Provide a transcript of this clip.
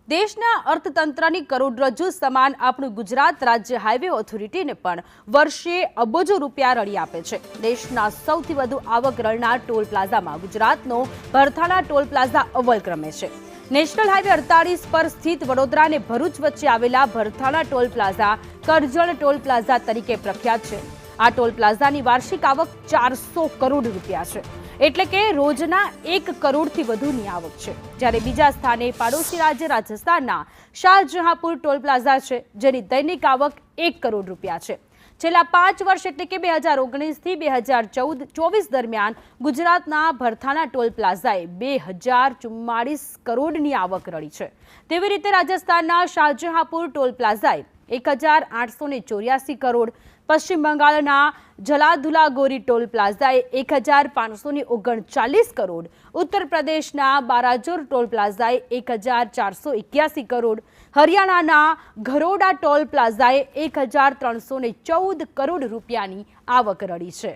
દેશના અર્થતંત્રની કરોડરજ્જુ સમાન આપણું ગુજરાત રાજ્ય હાઈવે ઓથોરિટીને પણ વર્ષે અબજો રૂપિયા રળી આપે છે। દેશના સૌથી વધુ આવક રળનાર ટોલ પ્લાઝામાં ગુજરાતનો ભરથાણા ટોલ પ્લાઝા અવ્વલ ક્રમે છે। નેશનલ હાઈવે 48 પર સ્થિત વડોદરા અને ભરૂચ વચ્ચે આવેલા Bharthana toll plaza Karjan toll plaza તરીકે પ્રખ્યાત છે। આ ટોલ પ્લાઝાની વાર્ષિક આવક 400 કરોડ રૂપિયા છે, એટલે કે રોજના 1 કરોડથી વધુની આવક છે। જ્યારે બીજા સ્થાને પાડોશી રાજ્ય રાજસ્થાનના શાહજહાંપુર ટોલ પ્લાઝા છે, જેની દૈનિક આવક 1 કરોડ રૂપિયા છે। છેલ્લા 5 વર્ષ એટલે કે 2019 થી 2024 દરમિયાન ગુજરાતના ભરથાણા ટોલ પ્લાઝાએ 2044 કરોડની આવક રળી છે। તેવી રીતે રાજસ્થાનના શાહજહાંપુર ટોલ પ્લાઝાએ 1884 કરોડ, પશ્ચિમ બંગાળના જલાધુલાગોરી ટોલ પ્લાઝાએ 1539 કરોડ, ઉત્તર પ્રદેશના બારાજોર ટોલ પ્લાઝાએ 1481 કરોડ, હરિયાણાના ઘરોડા ટોલ પ્લાઝાએ 1314 કરોડ રૂપિયાની આવક રળી છે।